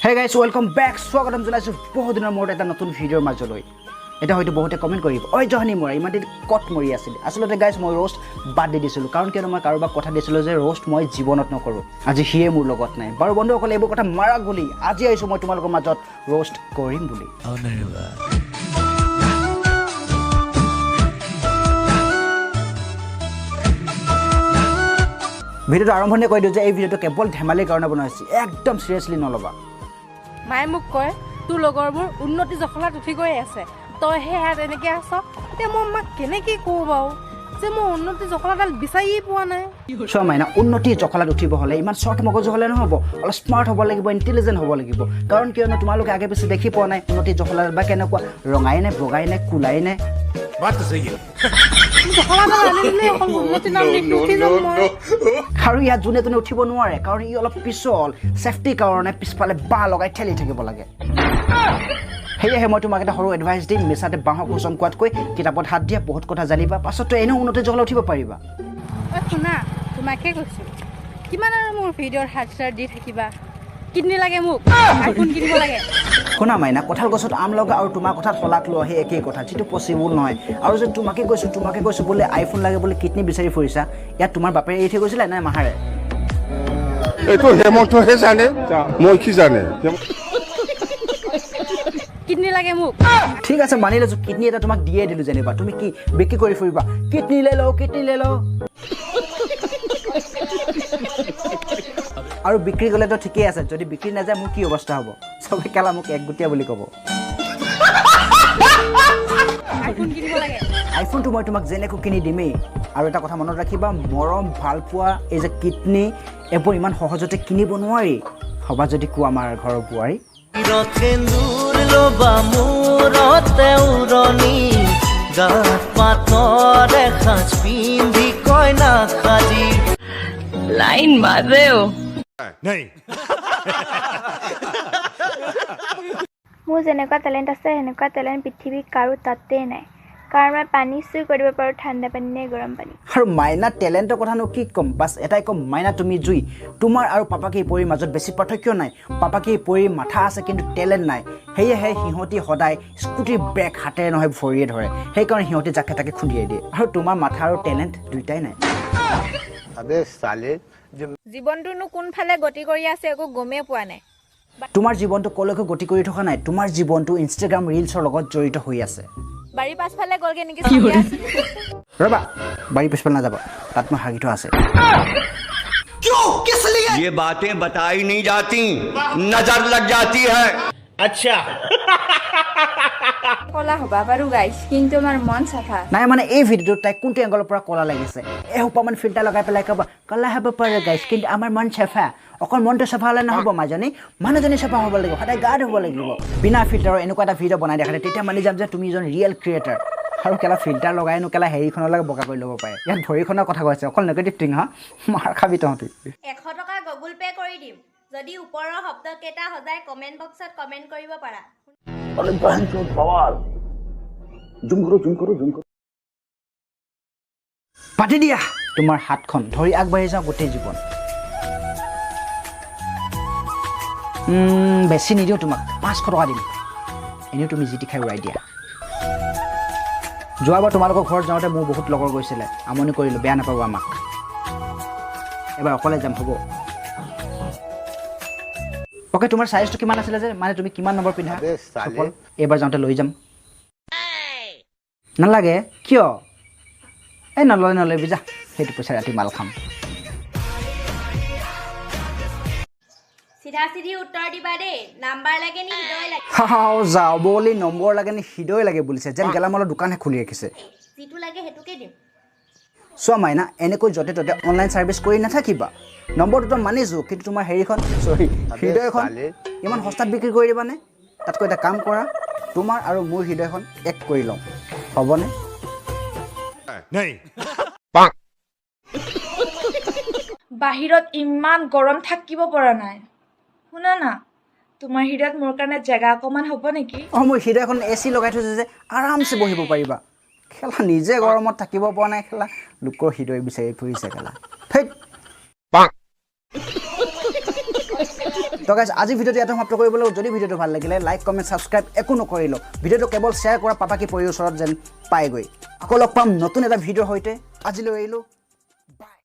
Hey guys, welcome back. স্বাগতম জনাইছো বহুত দিনৰ মূৰত এটা নতুন ভিডিঅ'ৰ মাজলৈ। এটা হয়তো বহুতে কমেন্ট কৰিব ঐ জহনি মৰা ইমান দিন কট মৰি আছিল। আসলতে গাইস মই रोस्ट বাদ দি দিছিলো কাৰণ কিয় মই কাৰোবাক কথা দিছিলো যে रोस्ट মই জীৱনত নকৰো। আজি হিয়ে মোৰ লগত নাই। বাৰু বন্ধুসকল এইবোৰ কথা মাৰা গুলি আজি আইছো মই তোমালোকৰ মাজত रोस्ट কৰিম বুলি। ভিডিওটো আৰম্ভণি কৰি দিওঁ যে এই ভিডিওটো কেৱল ধেমালিৰ কাৰণে বনোৱা হৈছে। একদম সিৰিয়াসলি নলবা। মায়ে মোক কয় তোৰ লগৰবোৰ উন্নতি জখলাত উঠি গৈ আছে তই হে এনেকৈ আছ এতিয়া মই মাক কেনেকৈ কওঁ বাৰু যে মই উন্নতি জখলাডাল বিচাৰিয়ে পোৱা নাই চোৱা মাইনা উন্নতি জখলাত উঠিব হ'লে ইমান শ্বৰ্ট মগজু হ'লে নহ'ব অলপ স্মাৰ্ট হ'ব লাগিব ইণ্টেলিজেণ্ট হ'ব লাগিব কাৰণ কিয়নো তোমালোকে আগে পিছে দেখি পোৱা নাই উন্নতি জখলাত বা কেনেকুৱা ৰঙাই নে বগাই নে কোলাই নে আৰু ইয়াত যোনে তোনে উঠিব নোৱাৰে কাৰণ ই অলপ পিছল ছেফটিৰ কাৰণে পিছফালে বাঁহ লগাই ঠেলি থাকিব লাগে সেয়েহে মই তোমাক এটা সৰু এডভাইচ দিম মিছাতে বাঁহক কুচম কোৱাতকৈ কিতাপত হাত দিয়া বহুত কথা জানিবা পাছতো এনেও উন্নতি জখলাত উঠিব পাৰিবা শুনা তোমাকে কৈছোঁ কিমান আৰু মোৰ ভিডিঅ'ৰ হাত চাৰ দি থাকিবা কিডনী লাগে মোক আইফোন কিনিব লাগে শুনা মাইনা কঁঠাল গছত আম লগা আৰু তোমাৰ কথাত শলাগ লোৱা সেই একেই কথা যিটো পচিবল নহয় আৰু যে তোমাকে কৈছোঁ বোলে আইফোন লাগে বোলে কিডনী বিচাৰি ফুৰিছা ইয়াত তোমাৰ বাপেৰে এৰি থৈ গৈছিলে নাই মাহাৰে এইটো হেমন্তহে জানে মই কি জানে কিডনী লাগে মোক ঠিক আছে মানি লৈছোঁ কিডনী এটা তোমাক দিয়ে দিলোঁ যেনিবা তুমি কি বিক্ৰী কৰি ফুৰিবা কিডনী লৈ লওঁ আৰু বিক্ৰী গ'লেতো ঠিকেই আছে যদি বিক্ৰী নাযায় মোৰ কি অৱস্থা হ'ব চবে কেলা মোক একগুটীয়া বুলি ক'ব আইফোনটো মই তোমাক যেনেকৈ কিনি দিমেই আৰু এটা কথা মনত ৰাখিবা মৰম ভাল পোৱা এই যে কিডনী এইবোৰ ইমান সহজতে কিনিব নোৱাৰি হবা যদি কোৱা আমাৰ ঘৰৰ বোৱাৰী লাইন মাৰেও মোৰ যেনেকুৱা টেলেণ্ট আছে সেনেকুৱা টেলেণ্ট পৃথিৱীত কাৰো তাতেই নাই কাৰণ মই পানী চুই কৰিব পাৰোঁ ঠাণ্ডা পানী নে গৰম পানী আৰু মাইনা টেলেণ্টৰ কথানো কি ক'ম বাছ এটাই ক'ম মাইনা তুমি জুই তোমাৰ আৰু পাপাকে পৰীৰ মাজত বেছি পাৰ্থক্য নাই পাপাকে পৰীৰ মাথা আছে কিন্তু টেলেণ্ট নাই সেয়েহে সিহঁতি সদায় স্কুটিৰ ব্ৰেক হাতেৰে নহয় ভৰিয়ে ধৰে সেইকাৰণে সিহঁতি যাকে তাকে খুন্দিয়াই দিয়ে আৰু তোমাৰ মাথা আৰু টেলেণ্ট দুইটাই নাই জীৱনটোনো কোনফালে গতি কৰি আছে একো গমেই পোৱা নাই তোমাৰ জীৱনটো কলৈকো গতি কৰি থকা নাই তোমাৰ জীৱনটো ইনষ্টাগ্ৰাম ৰিলছৰ লগত জড়িত হৈ আছে বাৰী পাছফালে গ'লগে নেকি ৰবা বাৰী পিছফালে নাযাবা তাত মই হাগি থোৱা আছে ये बातें बताई नहीं जाती नजर लग जाती है अच्छा কলা হ'বা বাৰু গাইছ কিন্তু আমাৰ মন চাফা নাই মানে এই ভিডিঅ'টোত তাই কোনটো এংগলৰ পৰা কলা লাগিছে এসোপামান ফিল্টাৰ লগাই পেলাই ক'বা কলা হ'ব পাৰে গাইছ কিন্তু আমাৰ মন চাফা অকল মনটো চাফা হ'লে নহ'ব মাজনী মানুহজনী চাফা হ'ব লাগিব সদায় গাঢ় হ'ব লাগিব বিনা ফিল্টাৰৰ এনেকুৱা এটা ভিডিঅ' বনাই দেখালে তেতিয়া মানি যাম যে তুমি এজন ৰিয়েল ক্ৰিয়েটাৰ আৰু কেলা ফিল্টাৰ লগাইনো কেলা হেৰিখনলৈকে বগা কৰি ল'ব পাৰে ইয়াত ভৰিখনৰ কথা কৈছে অকল নেগেটিভ থিং হা মাৰ খাবি তহঁতি 100 টকা গুগল পে কৰি দিম যদি ওপৰৰ শব্দকেইটা সদায় কমেণ্ট বক্সত কমেণ্ট কৰিব পাৰা পাতি দিয়া তোমাৰ হাতখন ধৰি আগবাঢ়ি যাওঁ গোটেই জীৱন বেছি নিদিওঁ তোমাক 500 টকা দিম এনেও তুমি যি টি খাই উৰাই দিয়া যোৱাবাৰ তোমালোকৰ ঘৰত যাওঁতে মোৰ বহুত লগৰ গৈছিলে আমনি কৰিলোঁ বেয়া নাপাব আমাক এবাৰ অকলে যাম হ'ব অ'কে তোমাৰ চাইজটো কিমান আছিলে যে মানে তুমি কিমান নম্বৰ পিন্ধা এইবাৰ যাওঁতে লৈ যাম নালাগে কিয় এই নলবি যা সেইটো পইচা ৰাতি মাল খাম চিধা চিধি উত্তৰ দিবা দেই নাম্বাৰ লাগে নি হৃদয় লাগে যাওঁ বুলি নম্বৰ লাগে নি হৃদয় লাগে বুলিছে যেন গেলামালৰ দোকানহে খুলি ৰাখিছে যিটো লাগে সেইটোকে দিম চোৱা মাইনা এনেকৈ য'তে ত'তে অনলাইন ছাৰ্ভিচ কৰি নাথাকিবা নম্বৰটোতো মানিছোঁ কিন্তু তোমাৰ হেৰিখন হৃদয়খন ইমান সস্তাত বিক্ৰী কৰি দিবানে তাতকৈ এটা কাম কৰা তোমাৰ আৰু মোৰ হৃদয়খন এক কৰি লওঁ হ'বনে বাহিৰত ইমান গৰম থাকিব পৰা নাই শুনা না তোমাৰ হৃদয়ত মোৰ কাৰণে জেগা অকণমান হ'ব নেকি মোৰ হৃদয়খন AC লগাই থৈছে যে আৰামছে বহিব পাৰিবা খেলা নিজে গৰমত থাকিব পৰা নাই খেলা লোকৰ হৃদয় বিচাৰি ফুৰিছে খেলা তো গাইজ আজি ভিডিঅ'টো ইয়াতে সমাপ্ত কৰিবলৈ যদি ভিডিঅ'টো ভাল লাগিলে লাইক কমেণ্ট ছাবস্ক্ৰাইব একো নকৰিলোঁ ভিডিঅ'টো কেৱল শ্বেয়াৰ কৰা পাপাকী পৰিৰ ওচৰত যেন পাইগৈ আকৌ লগ পাম নতুন এটা ভিডিঅ'ৰ সৈতে আজিলৈ এৰিলোঁ